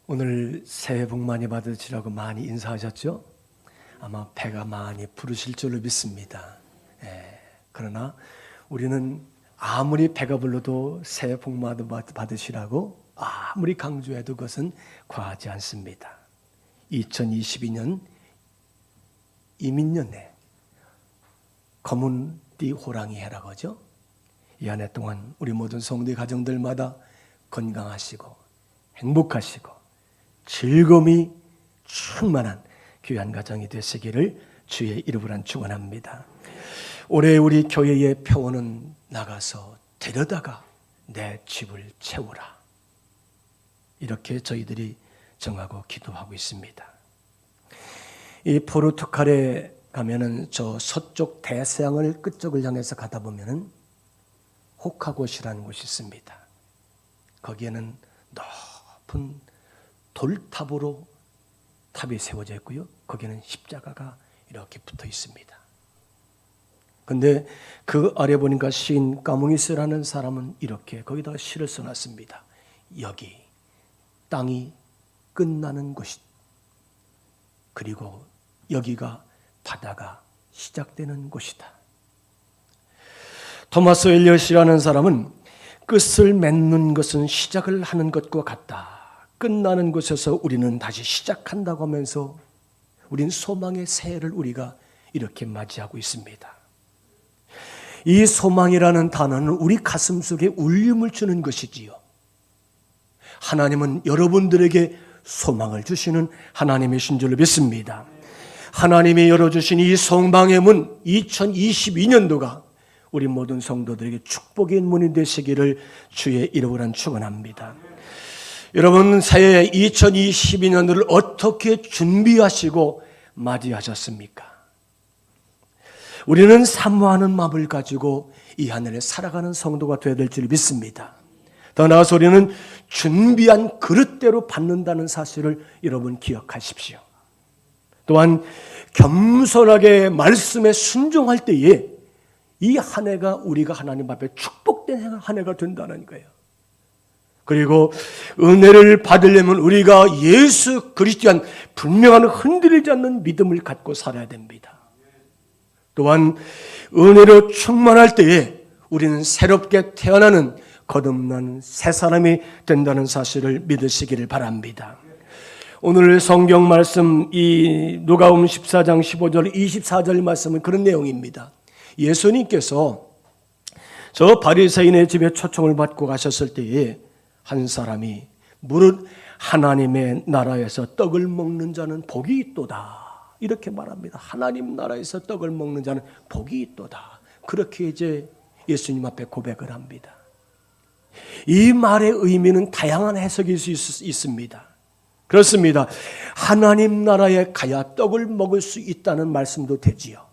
오늘 새해 복 많이 받으시라고 많이 인사하셨죠? 아마 배가 많이 부르실 줄로 믿습니다. 그러나 우리는 아무리 배가 불러도 새해 복 많이 받으시라고 아무리 강조해도 그것은 과하지 않습니다. 2022년 이민년에 검은 띠 호랑이 해라고 하죠. 이 한 해 동안 우리 모든 성도의 가정들마다 건강하시고 행복하시고 즐거움이 충만한 귀한 가정이 되시기를 주의 이름으로 축원합니다. 올해 우리 교회의 표어는 나가서 데려다가 내 집을 채우라. 이렇게 저희들이 정하고 기도하고 있습니다. 이 포르투갈에 가면은 저 서쪽 대서양을 끝쪽을 향해서 가다 보면은 호카곳이라는 곳이 있습니다. 거기에는 높은 돌탑으로 탑이 세워져 있고요. 거기에는 십자가가 이렇게 붙어 있습니다. 근데 그 아래 보니까 시인 까무니스라는 사람은 이렇게 거기다가 시를 써놨습니다. 여기 땅이 끝나는 곳이, 그리고 여기가 바다가 시작되는 곳이다. 토마스 엘리엇이라는 사람은 끝을 맺는 것은 시작을 하는 것과 같다. 끝나는 곳에서 우리는 다시 시작한다고 하면서 우린 소망의 새해를 우리가 이렇게 맞이하고 있습니다. 이 소망이라는 단어는 우리 가슴 속에 울림을 주는 것이지요. 하나님은 여러분들에게 소망을 주시는 하나님이신 줄로 믿습니다. 하나님이 열어주신 이 소망의 문 2022년도가 우리 모든 성도들에게 축복의 문이 되시기를 주의 이름으로 축원합니다. 여러분, 새해 2022년도를 어떻게 준비하시고 맞이하셨습니까? 우리는 사모하는 마음을 가지고 이 하늘에 살아가는 성도가 되어야 될 줄 믿습니다. 더 나아가서 우리는 준비한 그릇대로 받는다는 사실을 여러분 기억하십시오. 또한 겸손하게 말씀에 순종할 때에 이 한 해가 우리가 하나님 앞에 축복된 한 해가 된다는 거예요. 그리고 은혜를 받으려면 우리가 예수 그리스도에 대한 분명한 흔들리지 않는 믿음을 갖고 살아야 됩니다. 또한 은혜로 충만할 때에 우리는 새롭게 태어나는 거듭난 새 사람이 된다는 사실을 믿으시기를 바랍니다. 오늘 성경 말씀 이 누가복음 14장 15절 24절 말씀은 그런 내용입니다. 예수님께서 저 바리새인의 집에 초청을 받고 가셨을 때에 한 사람이 무릇 하나님의 나라에서 떡을 먹는 자는 복이 있도다. 이렇게 말합니다. 하나님 나라에서 떡을 먹는 자는 복이 있도다. 그렇게 이제 예수님 앞에 고백을 합니다. 이 말의 의미는 다양한 해석일 수 있습니다. 그렇습니다. 하나님 나라에 가야 떡을 먹을 수 있다는 말씀도 되지요.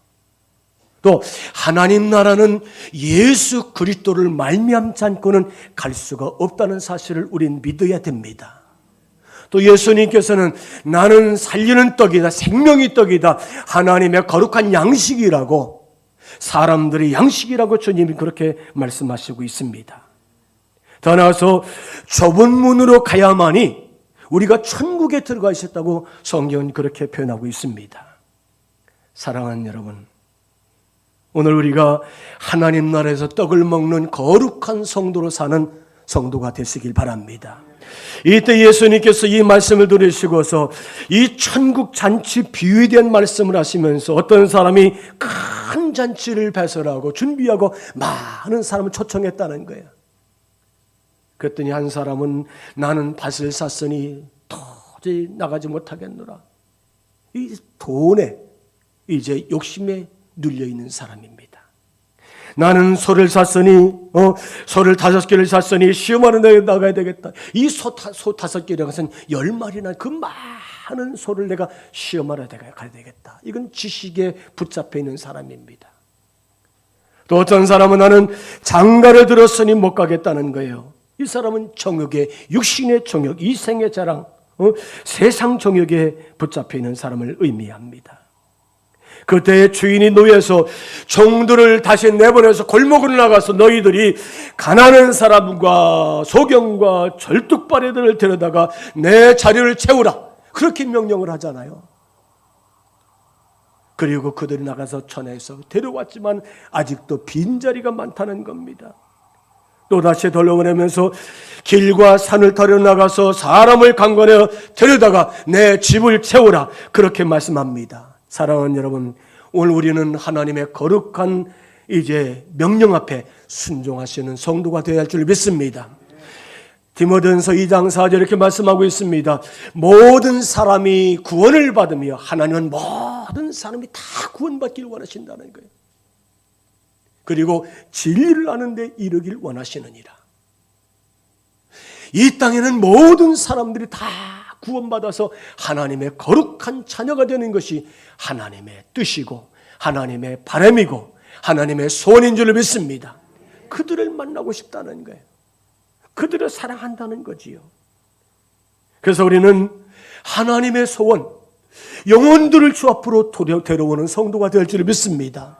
또 하나님 나라는 예수 그리스도를 말미암지 않고는 갈 수가 없다는 사실을 우린 믿어야 됩니다. 또 예수님께서는 나는 살리는 떡이다, 생명의 떡이다, 하나님의 거룩한 양식이라고, 사람들의 양식이라고 주님이 그렇게 말씀하시고 있습니다. 더 나아가서 좁은 문으로 가야만이 우리가 천국에 들어가 있었다고 성경은 그렇게 표현하고 있습니다. 사랑하는 여러분, 오늘 우리가 하나님 나라에서 떡을 먹는 거룩한 성도로 사는 성도가 되시길 바랍니다. 이때 예수님께서 이 말씀을 들으시고서 이 천국 잔치 비유에 대한 말씀을 하시면서 어떤 사람이 큰 잔치를 배설하고 준비하고 많은 사람을 초청했다는 거예요. 그랬더니 한 사람은 나는 밭을 샀으니 도저히 나가지 못하겠노라. 이 돈에 이제 욕심에 눌려있는 사람입니다. 나는 소를 샀으니 소를 5개를 샀으니 시험하는 데 나가야 되겠다. 이 소 5개를 가서는 10마리나 그 많은 소를 내가 시험하러 가야 되겠다. 이건 지식에 붙잡혀 있는 사람입니다. 또 어떤 사람은 나는 장가를 들었으니 못 가겠다는 거예요. 이 사람은 정욕에, 육신의 정욕, 이생의 자랑, 세상 정욕에 붙잡혀 있는 사람을 의미합니다. 그때의 주인이 노예에서 종들을 다시 내보내서 골목으로 나가서 너희들이 가난한 사람과 소경과 절뚝발이들을 데려다가 내 자리를 채우라, 그렇게 명령을 하잖아요. 그리고 그들이 나가서 전해서 데려왔지만 아직도 빈자리가 많다는 겁니다. 또다시 돌려보내면서 길과 산을 타려 나가서 사람을 강권하여 데려다가 내 집을 채우라, 그렇게 말씀합니다. 사랑하는 여러분, 오늘 우리는 하나님의 거룩한 이제 명령 앞에 순종하시는 성도가 되어야 할 줄 믿습니다. 디모데전서 2장 4절 이렇게 말씀하고 있습니다. 모든 사람이 구원을 받으며, 하나님은 모든 사람이 다 구원받기를 원하신다는 거예요. 그리고 진리를 아는 데 이르길 원하시느니라. 이 땅에는 모든 사람들이 다 구원받아서 하나님의 거룩한 자녀가 되는 것이 하나님의 뜻이고 하나님의 바람이고 하나님의 소원인 줄 믿습니다. 그들을 만나고 싶다는 거예요. 그들을 사랑한다는 거지요. 그래서 우리는 하나님의 소원, 영혼들을 주 앞으로 데려오는 성도가 될 줄 믿습니다.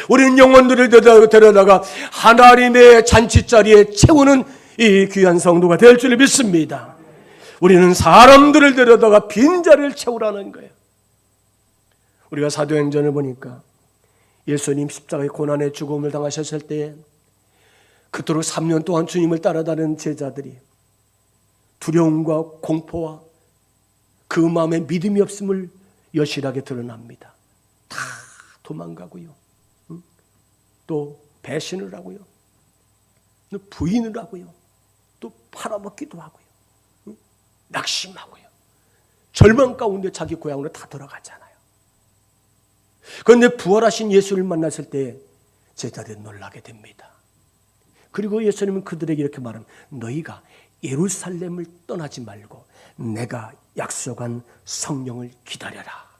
우리는 영혼들을 데려다가 하나님의 잔치자리에 채우는 이 귀한 성도가 될 줄 믿습니다. 우리는 사람들을 데려다가 빈자리를 채우라는 거예요. 우리가 사도행전을 보니까 예수님 십자가의 고난의 죽음을 당하셨을 때 그토록 3년 동안 주님을 따라다니는 제자들이 두려움과 공포와 그 마음에 믿음이 없음을 여실하게 드러납니다. 다 도망가고요. 또 배신을 하고요. 또 부인을 하고요. 또 팔아먹기도 하고요. 낙심하고요. 절망 가운데 자기 고향으로 다 돌아가잖아요. 그런데 부활하신 예수를 만났을 때 제자들이 놀라게 됩니다. 그리고 예수님은 그들에게 이렇게 말합니다. 너희가 예루살렘을 떠나지 말고 내가 약속한 성령을 기다려라.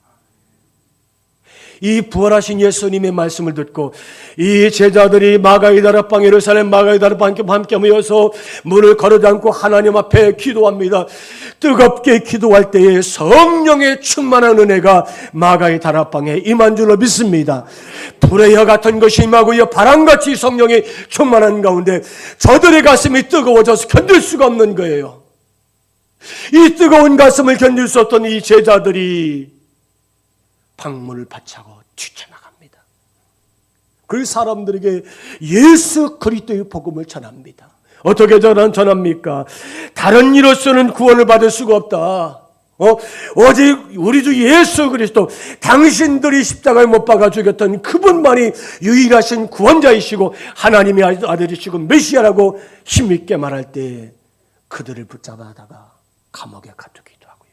이 부활하신 예수님의 말씀을 듣고 이 제자들이 마가이다라방, 예루살렘 마가이다라방 함께 모여서 문을 거르지 않고 하나님 앞에 기도합니다. 뜨겁게 기도할 때에 성령의 충만한 은혜가 마가이다라방에 임한 줄로 믿습니다. 불의 혀 같은 것이 임하고요, 바람같이 성령이 충만한 가운데 저들의 가슴이 뜨거워져서 견딜 수가 없는 거예요. 이 뜨거운 가슴을 견딜 수 없던 이 제자들이 방문을 박차고 뛰쳐나갑니다. 그 사람들에게 예수 그리스도의 복음을 전합니다. 어떻게 전합니까? 다른 이로서는 구원을 받을 수가 없다. 오직 우리 주 예수 그리스도, 당신들이 십자가에 못 박아 죽였던 그분만이 유일하신 구원자이시고 하나님의 아들이시고 메시아라고 힘있게 말할 때 그들을 붙잡아다가 감옥에 가두기도 하고요.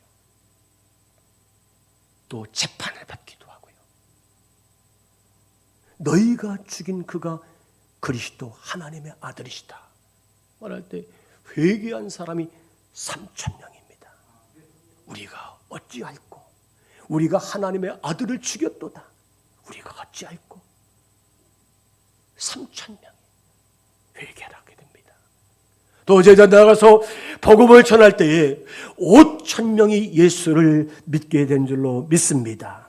또 재판을 받기도 하고요. 너희가 죽인 그가 그리스도 하나님의 아들이시다 말할 때 회개한 사람이 3,000명입니다. 우리가 어찌할꼬? 우리가 하나님의 아들을 죽였도다. 우리가 어찌할꼬? 3,000명이 회개를 하게 됩니다. 또 제자 나가서 복음을 전할 때에 5,000명이 예수를 믿게 된 줄로 믿습니다.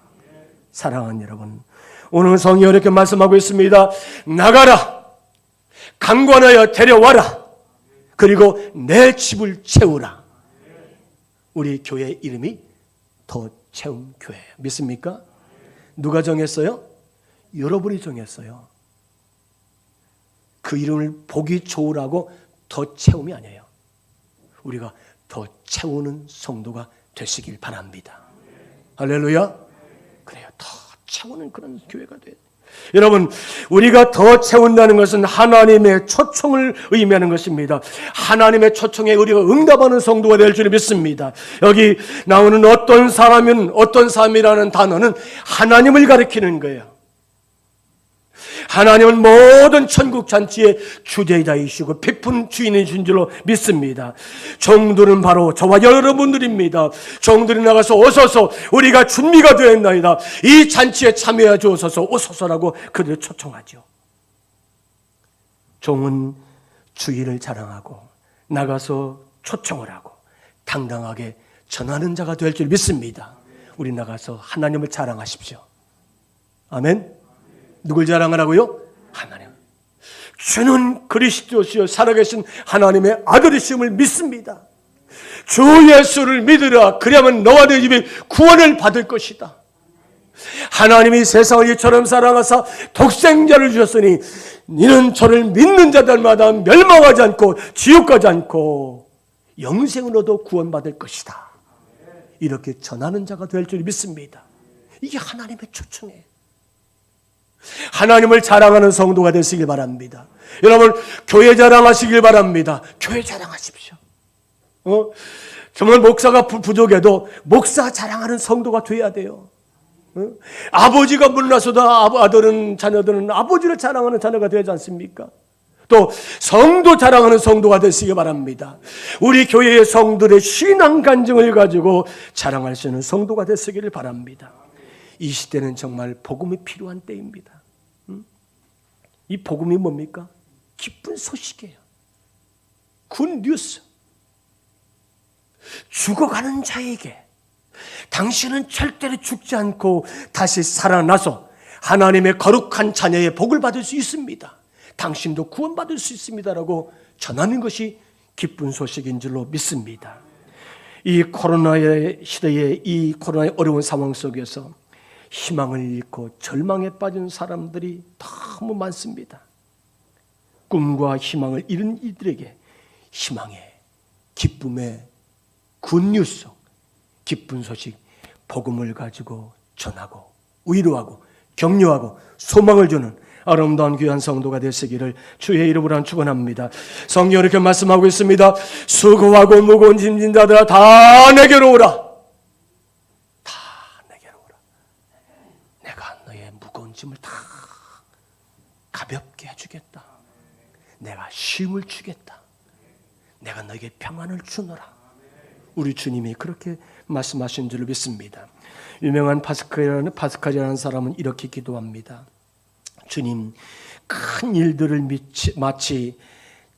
사랑하는 여러분, 오늘 성경이 이렇게 말씀하고 있습니다. 나가라, 강권하여 데려와라, 그리고 내 집을 채우라. 우리 교회 이름이 더 채움 교회예요. 믿습니까? 누가 정했어요? 여러분이 정했어요. 그 이름을 보기 좋으라고 더 채움이 아니에요. 우리가 더 채우는 성도가 되시길 바랍니다. 할렐루야. 그래요. 더 채우는 그런 교회가 돼요. 여러분, 우리가 더 채운다는 것은 하나님의 초청을 의미하는 것입니다. 하나님의 초청에 우리가 응답하는 성도가 될 줄 믿습니다. 여기 나오는 어떤 사람이라는 단어는 하나님을 가리키는 거예요. 하나님은 모든 천국 잔치의 주재자이시고 깊은 주인이신 줄로 믿습니다. 종들은 바로 저와 여러분들입니다. 종들이 나가서 오소서, 우리가 준비가 되었나이다, 이 잔치에 참여해 주소서, 오소서라고 그들을 초청하죠. 종은 주인을 자랑하고 나가서 초청을 하고 당당하게 전하는 자가 될 줄 믿습니다. 우리 나가서 하나님을 자랑하십시오. 아멘. 누굴 자랑하라고요? 하나님. 주는 그리스도시요 살아계신 하나님의 아들이심을 믿습니다. 주 예수를 믿으라. 그리하면 너와 네 집이 구원을 받을 것이다. 하나님이 세상을 이처럼 사랑하사 독생자를 주셨으니 이는 저를 믿는 자들마다 멸망하지 않고 지옥 가지 않고 영생으로도 구원받을 것이다. 이렇게 전하는 자가 될 줄 믿습니다. 이게 하나님의 초청이에요. 하나님을 자랑하는 성도가 되시길 바랍니다. 여러분 교회 자랑하시길 바랍니다. 교회 자랑하십시오. 정말 목사가 부족해도 목사 자랑하는 성도가 돼야 돼요. 아버지가 물러나서도 아들은 자녀들은 아버지를 자랑하는 자녀가 되지 않습니까? 또 성도 자랑하는 성도가 되시기 바랍니다. 우리 교회의 성들의 신앙 간증을 가지고 자랑할 수 있는 성도가 되시기를 바랍니다. 이 시대는 정말 복음이 필요한 때입니다. 이 복음이 뭡니까? 기쁜 소식이에요. 굿 뉴스. 죽어가는 자에게 당신은 절대로 죽지 않고 다시 살아나서 하나님의 거룩한 자녀의 복을 받을 수 있습니다. 당신도 구원받을 수 있습니다라고 전하는 것이 기쁜 소식인 줄로 믿습니다. 이 코로나의 시대에 이 코로나의 어려운 상황 속에서 희망을 잃고 절망에 빠진 사람들이 너무 많습니다. 꿈과 희망을 잃은 이들에게 희망의 기쁨의 굿뉴스, 기쁜 소식, 복음을 가지고 전하고 위로하고 격려하고 소망을 주는 아름다운 귀한 성도가 되시기를 주의 이름으로 축원합니다. 성경은 이렇게 말씀하고 있습니다. 수고하고 무거운 짐진 자들아 다 내게로 오라. 다 내게로 오라. 내가 너의 무거운 짐을 다 가볍게 해주겠다. 내가 쉼을 주겠다. 내가 너에게 평안을 주노라. 우리 주님이 그렇게 말씀하신 줄 믿습니다. 유명한 파스칼이라는 사람은 이렇게 기도합니다. 주님, 큰 일들을 마치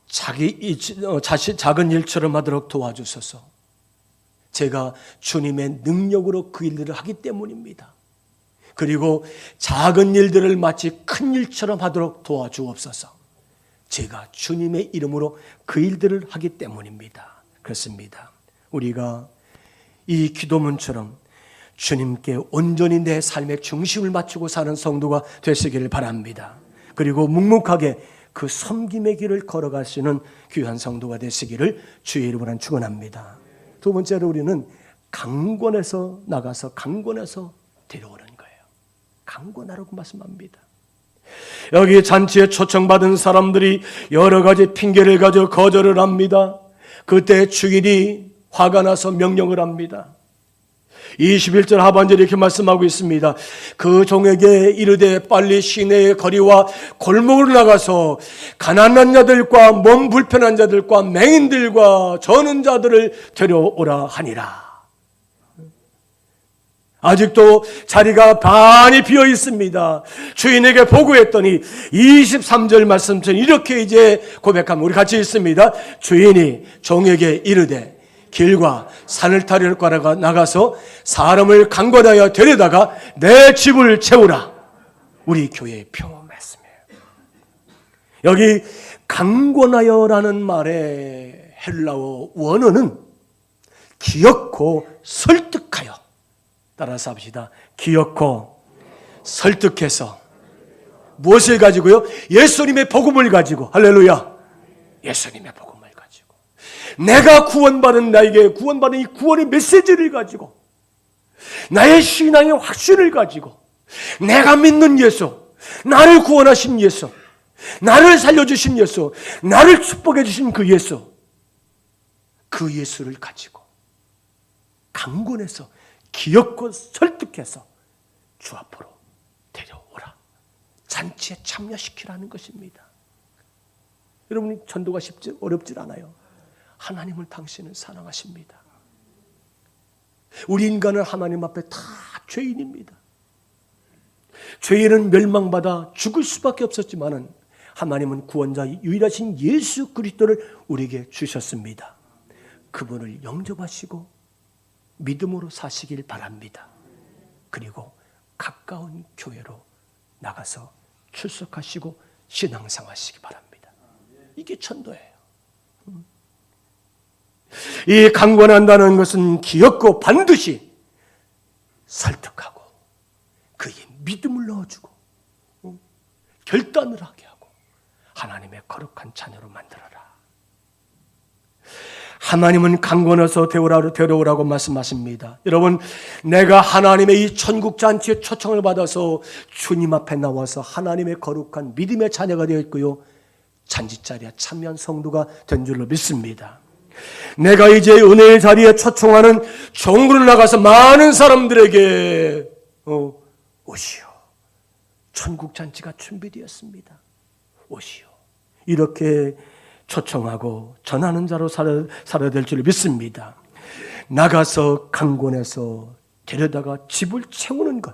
작은 일처럼 하도록 도와주소서. 제가 주님의 능력으로 그 일들을 하기 때문입니다. 그리고 작은 일들을 마치 큰 일처럼 하도록 도와주옵소서. 제가 주님의 이름으로 그 일들을 하기 때문입니다. 그렇습니다. 우리가 이 기도문처럼 주님께 온전히 내 삶의 중심을 맞추고 사는 성도가 되시기를 바랍니다. 그리고 묵묵하게 그 섬김의 길을 걸어가시는 귀한 성도가 되시기를 주의 이름으로 축원합니다. 두 번째로 우리는 강권에서 나가서 강권에서 데려오는 거예요. 강권하라고 말씀합니다. 여기 잔치에 초청받은 사람들이 여러 가지 핑계를 가지고 거절을 합니다. 그때 주인이 화가 나서 명령을 합니다. 21절 하반절에 이렇게 말씀하고 있습니다. 그 종에게 이르되 빨리 시내의 거리와 골목으로 나가서 가난한 자들과 몸 불편한 자들과 맹인들과 저는 자들을 데려오라 하니라. 아직도 자리가 반이 비어 있습니다. 주인에게 보고했더니 23절 말씀처럼 이렇게 이제 고백하면 우리 같이 읽습니다. 주인이 종에게 이르되 길과 산을 타려 나가서 사람을 강권하여 데려다가 내 집을 채우라. 우리 교회의 표 말씀이에요. 여기 강권하여라는 말의 헬라어 원어는 기어코 설득하여. 따라서 합시다. 기어코 설득해서 무엇을 가지고요? 예수님의 복음을 가지고. 할렐루야. 예수님의 복음을 가지고 내가 구원받은 나에게 구원받은 이 구원의 메시지를 가지고 나의 신앙의 확신을 가지고 내가 믿는 예수, 나를 구원하신 예수, 나를 살려주신 예수, 나를 축복해 주신 그 예수, 그 예수를 가지고 강권해서 기어코 설득해서 주 앞으로 데려오라. 잔치에 참여시키라는 것입니다. 여러분이 전도가 어렵질 않아요. 하나님은 당신을 사랑하십니다. 우리 인간은 하나님 앞에 다 죄인입니다. 죄인은 멸망받아 죽을 수밖에 없었지만은 하나님은 구원자 유일하신 예수 그리스도를 우리에게 주셨습니다. 그분을 영접하시고 믿음으로 사시길 바랍니다. 그리고 가까운 교회로 나가서 출석하시고 신앙생활하시기 바랍니다. 이게 전도예요. 이 강권한다는 것은 기엽고 반드시 설득하고 그의 믿음을 넣어주고 결단을 하게 하고 하나님의 거룩한 자녀로 만들어라. 하나님은 강권해서 데려오라고 말씀하십니다. 여러분, 내가 하나님의 이 천국 잔치에 초청을 받아서 주님 앞에 나와서 하나님의 거룩한 믿음의 자녀가 되었고요, 잔치자리에 참여한 성도가 된 줄로 믿습니다. 내가 이제 은혜의 자리에 초청하는 종으로 나가서 많은 사람들에게 오시오, 천국 잔치가 준비되었습니다, 오시오, 이렇게 초청하고 전하는 자로 살아야 될 줄 믿습니다. 나가서 강권해서 데려다가 집을 채우는 것,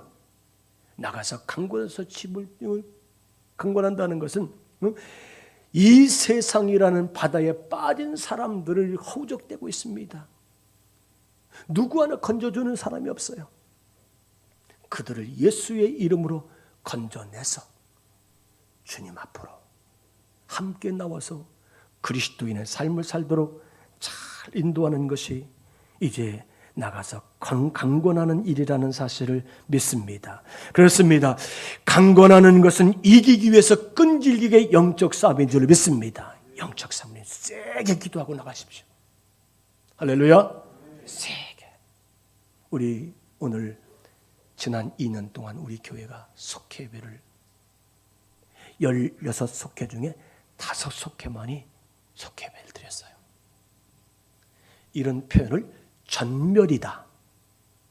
나가서 강권해서 집을 강권한다는 것은 이 세상이라는 바다에 빠진 사람들을 허우적대고 있습니다. 누구 하나 건져주는 사람이 없어요. 그들을 예수의 이름으로 건져내서 주님 앞으로 함께 나와서 그리스도인의 삶을 살도록 잘 인도하는 것이 이제 나가서 강권하는 일이라는 사실을 믿습니다. 그렇습니다. 강권하는 것은 이기기 위해서 끈질기게 영적 싸움인 줄 믿습니다. 영적 싸움은 세게 기도하고 나가십시오. 할렐루야. 세게. 우리 오늘 지난 2년 동안 우리 교회가 속회배를 16속회 중에 5속회만이 속회배를 드렸어요. 이런 표현을 전멸이다,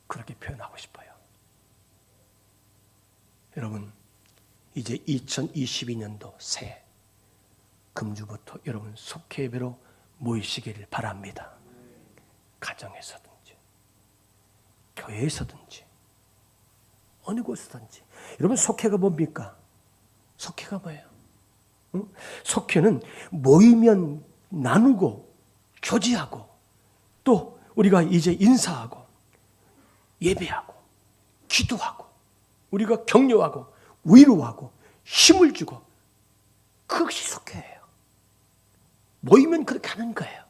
그렇게 표현하고 싶어요. 여러분, 이제 2022년도 새 금주부터 여러분 속회배로 모이시기를 바랍니다. 가정에서든지 교회에서든지 어느 곳에서든지. 여러분, 속회가 뭡니까? 속회가 뭐예요? 속회는 모이면 나누고 교제하고 또 우리가 이제 인사하고 예배하고 기도하고 우리가 격려하고 위로하고 힘을 주고, 그것이 속회예요. 모이면 그렇게 하는 거예요.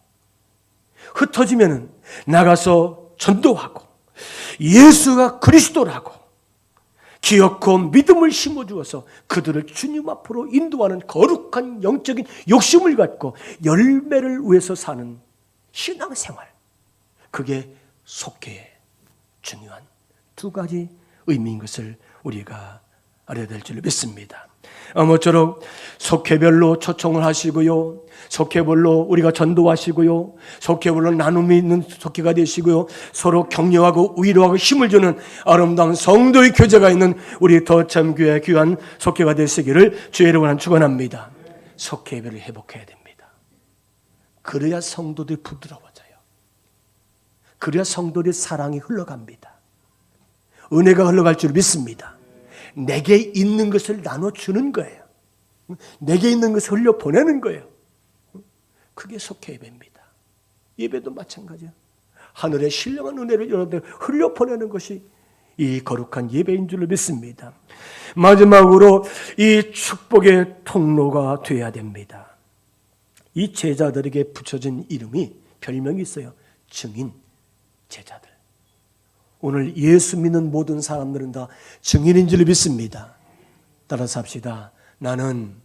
흩어지면 나가서 전도하고 예수가 그리스도라고 기억고 믿음을 심어주어서 그들을 주님 앞으로 인도하는 거룩한 영적인 욕심을 갖고 열매를 위해서 사는 신앙생활, 그게 속회의 중요한 두 가지 의미인 것을 우리가 알아야 될 줄 믿습니다. 아무쪼록 속회별로 초청을 하시고요, 속회별로 우리가 전도하시고요, 속회별로 나눔이 있는 속회가 되시고요, 서로 격려하고 위로하고 힘을 주는 아름다운 성도의 교제가 있는 우리 더참교회 귀한 속회가 되시기를 주의 이름으로 축원합니다. 속회별을 회복해야 됩니다. 그래야 성도들이 부드러워져요. 그래야 성도들의 사랑이 흘러갑니다. 은혜가 흘러갈 줄 믿습니다. 내게 있는 것을 나눠주는 거예요. 내게 있는 것을 흘려보내는 거예요. 그게 속회 예배입니다. 예배도 마찬가지예요. 하늘의 신령한 은혜를 여러분들 흘려보내는 것이 이 거룩한 예배인 줄 믿습니다. 마지막으로 이 축복의 통로가 되어야 됩니다. 이 제자들에게 붙여진 이름이, 별명이 있어요. 증인 제자들. 오늘 예수 믿는 모든 사람들은 다 증인인 줄 믿습니다. 따라서 합시다. 나는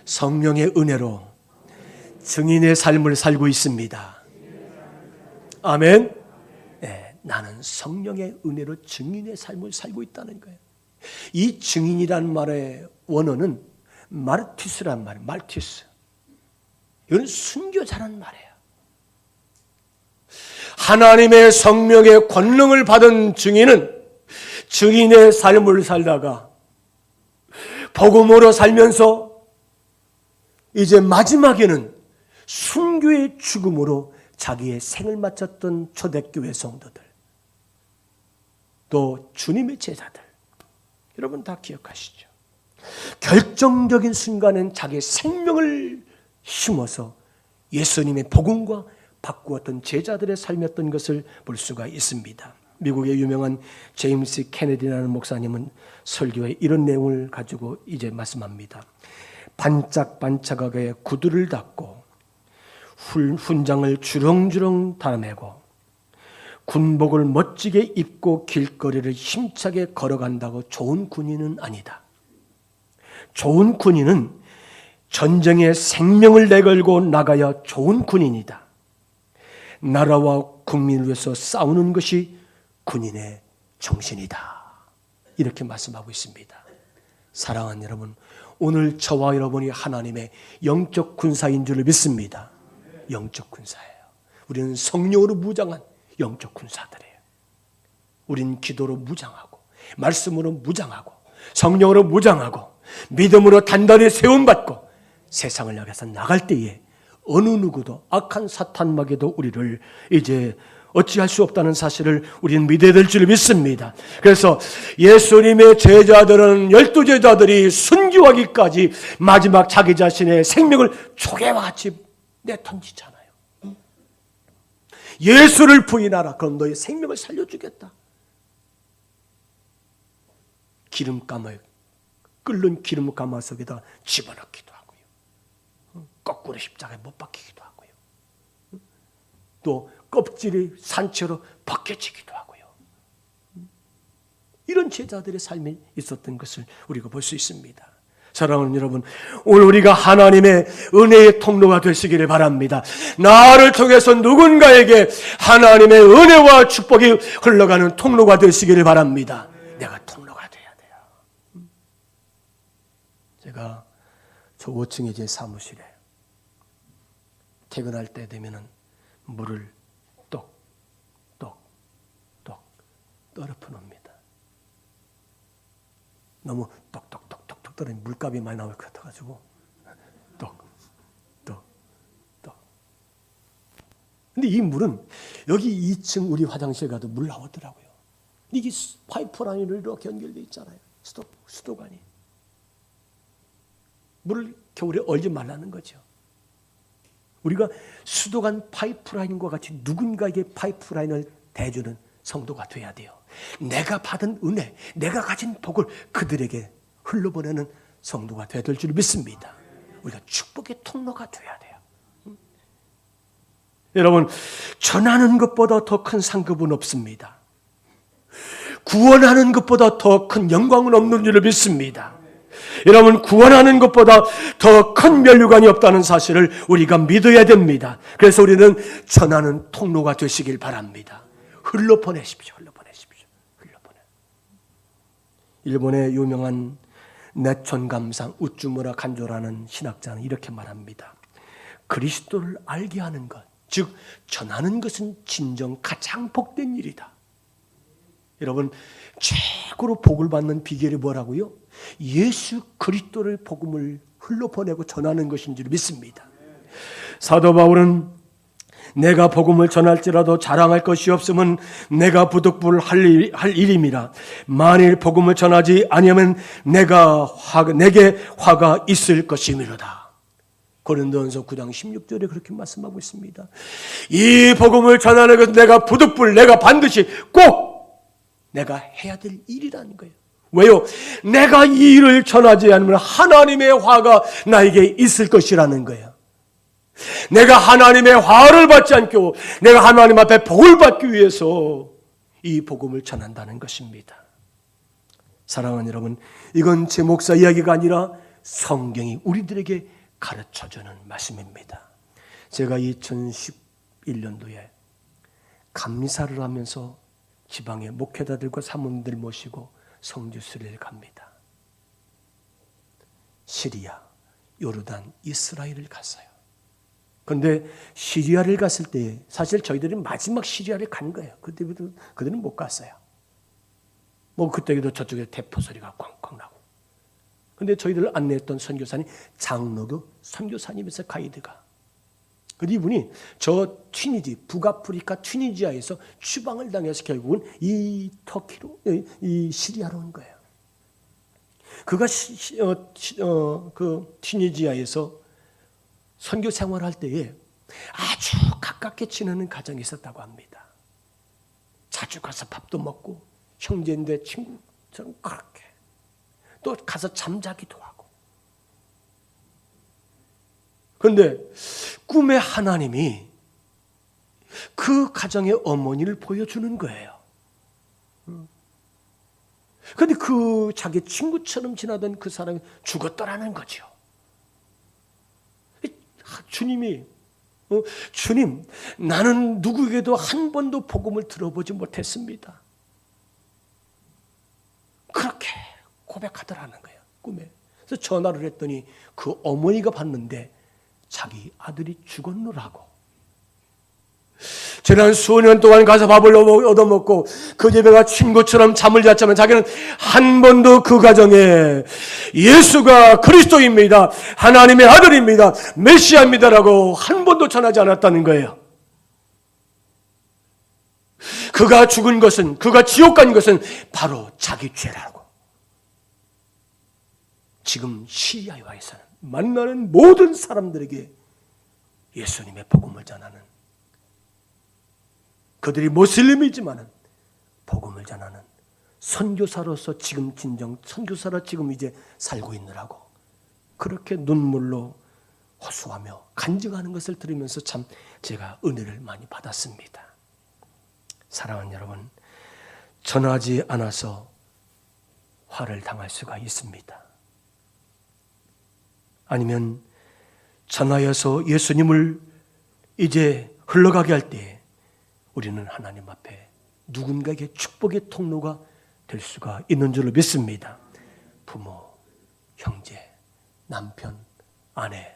성령의 은혜로 증인의 삶을 살고 있습니다. 아멘. 네, 나는 성령의 은혜로 증인의 삶을 살고 있다는 거예요. 이 증인이란 말의 원어는 마르티스란 말이에요. 마르티스. 이건 순교자란 말이에요. 하나님의 성령의 권능을 받은 증인은 증인의 삶을 살다가 복음으로 살면서 이제 마지막에는 순교의 죽음으로 자기의 생을 마쳤던 초대교회 성도들, 또 주님의 제자들, 여러분 다 기억하시죠? 결정적인 순간엔 자기의 생명을 심어서 예수님의 복음과 바꾸었던 제자들의 삶이었던 것을 볼 수가 있습니다. 미국의 유명한 제임스 케네디라는 목사님은 설교에 이런 내용을 가지고 이제 말씀합니다. 반짝반짝하게 구두를 닦고 훈장을 주렁주렁 달아매고 군복을 멋지게 입고 길거리를 힘차게 걸어간다고 좋은 군인은 아니다. 좋은 군인은 전쟁에 생명을 내걸고 나가야 좋은 군인이다. 나라와 국민을 위해서 싸우는 것이 군인의 정신이다. 이렇게 말씀하고 있습니다. 사랑하는 여러분, 오늘 저와 여러분이 하나님의 영적 군사인 줄을 믿습니다. 영적 군사예요. 우리는 성령으로 무장한 영적 군사들이에요. 우린 기도로 무장하고 말씀으로 무장하고 성령으로 무장하고 믿음으로 단단히 세움받고 세상을 향해서 나갈 때에 어느 누구도 악한 사탄마귀도 우리를 이제 어찌할 수 없다는 사실을 우리는 믿어야 될 줄 믿습니다. 그래서 예수님의 제자들은 12제자들이 순교하기까지 마지막 자기 자신의 생명을 조개와 같이 내던지잖아요. 예수를 부인하라. 그럼 너의 생명을 살려주겠다. 기름감을 끓는 기름감 속에다 집어넣기도 하고요. 거꾸로 십자가에 못 박히기도 하고요. 또 껍질이 산채로 벗겨지기도 하고요. 이런 제자들의 삶이 있었던 것을 우리가 볼 수 있습니다. 사랑하는 여러분, 오늘 우리가 하나님의 은혜의 통로가 되시기를 바랍니다. 나를 통해서 누군가에게 하나님의 은혜와 축복이 흘러가는 통로가 되시기를 바랍니다. 내가 통로가 돼야 돼요. 제가 저 5층의 제 사무실에 퇴근할 때 되면은 물을 떨어져 놉니다. 너무 똑똑똑똑똑 떨어지면 물값이 많이 나올 것 같아가지고 똑. 근데 이 물은 여기 2층 우리 화장실 가도 물 나오더라고요. 이게 파이프라인으로 이렇게 연결되어 있잖아요. 수도관이. 물을 겨울에 얼지 말라는 거죠. 우리가 수도관 파이프라인과 같이 누군가에게 파이프라인을 대주는 성도가 돼야 돼요. 내가 받은 은혜, 내가 가진 복을 그들에게 흘려보내는 성도가 돼야 될 줄 믿습니다. 우리가 축복의 통로가 돼야 돼요. 여러분, 전하는 것보다 더 큰 상급은 없습니다. 구원하는 것보다 더 큰 영광은 없는 줄을 믿습니다. 여러분, 구원하는 것보다 더 큰 면류관이 없다는 사실을 우리가 믿어야 됩니다. 그래서 우리는 전하는 통로가 되시길 바랍니다. 흘러보내십시오. 일본의 유명한 내촌감상 우쭈무라 간조라는 신학자는 이렇게 말합니다. 그리스도를 알게 하는 것, 즉 전하는 것은 진정 가장 복된 일이다. 여러분, 최고로 복을 받는 비결이 뭐라고요? 예수 그리스도를 복음을 흘러보내고 전하는 것인 줄 믿습니다. 사도 바울은 내가 복음을 전할지라도 자랑할 것이 없으면 내가 부득불 할 일임이라. 만일 복음을 전하지 아니하면 내게 화가 있을 것이미로다. 고린도전서 9장 16절에 그렇게 말씀하고 있습니다. 이 복음을 전하는 것은 내가 부득불, 내가 반드시 꼭 내가 해야 될 일이라는 거예요. 왜요? 내가 이 일을 전하지 않으면 하나님의 화가 나에게 있을 것이라는 거예요. 내가 하나님의 화를 받지 않고 내가 하나님 앞에 복을 받기 위해서 이 복음을 전한다는 것입니다. 사랑하는 여러분, 이건 제 목사 이야기가 아니라 성경이 우리들에게 가르쳐주는 말씀입니다. 제가 2011년도에 감리사를 하면서 지방의 목회자들과 사모님들 모시고 성지순례를 갑니다. 시리아, 요르단, 이스라엘을 갔어요. 그런데 시리아를 갔을 때 사실 저희들이 마지막 시리아를 간 거예요. 그때부터 그들은 못 갔어요. 그때도 저쪽에 대포 소리가 쾅쾅 나고. 그런데 저희들을 안내했던 선교사님 장로교 선교사님에서 가이드가. 그런데 이분이 저 북아프리카 튀니지아에서 추방을 당해서 결국은 이 터키로, 이 시리아로 온 거예요. 그가 그 튀니지아에서 선교 생활할 때에 아주 가깝게 지내는 가정이 있었다고 합니다. 자주 가서 밥도 먹고 형제인데 친구처럼 그렇게. 또 가서 잠자기도 하고. 그런데 꿈에 하나님이 그 가정의 어머니를 보여주는 거예요. 그런데 그 자기 친구처럼 지나던 그 사람이 죽었더라는 거죠. 주님이 주님, 나는 누구에게도 한 번도 복음을 들어보지 못했습니다. 그렇게 고백하더라는 거예요, 꿈에. 그래서 전화를 했더니 그 어머니가 봤는데 자기 아들이 죽었노라고. 지난 수년 동안 가서 밥을 얻어먹고 그 집에가 친구처럼 잠을 잤지만 자기는 한 번도 그 가정에 예수가 그리스도입니다, 하나님의 아들입니다, 메시아입니다라고 한 번도 전하지 않았다는 거예요. 그가 죽은 것은, 그가 지옥 간 것은 바로 자기 죄라고. 지금 시리아에서는 만나는 모든 사람들에게 예수님의 복음을 전하는, 그들이 모슬림이지만 복음을 전하는 선교사로서 지금 진정 선교사로 지금 이제 살고 있느라고 그렇게 눈물로 호소하며 간증하는 것을 들으면서 참 제가 은혜를 많이 받았습니다. 사랑하는 여러분, 전하지 않아서 화를 당할 수가 있습니다. 아니면 전하여서 예수님을 이제 흘러가게 할 때 우리는 하나님 앞에 누군가에게 축복의 통로가 될 수가 있는 줄로 믿습니다. 부모, 형제, 남편, 아내,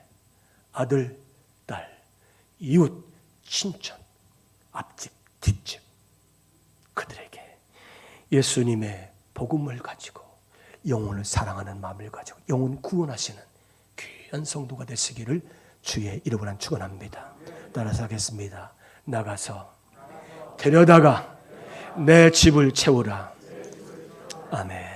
아들, 딸, 이웃, 친척, 앞집, 뒷집, 그들에게 예수님의 복음을 가지고 영혼을 사랑하는 마음을 가지고 영혼 구원하시는 귀한 성도가 되시기를 주의 이름으로 축원합니다. 따라서 하겠습니다. 나가서 데려다가 내 집을 채우라. 아멘.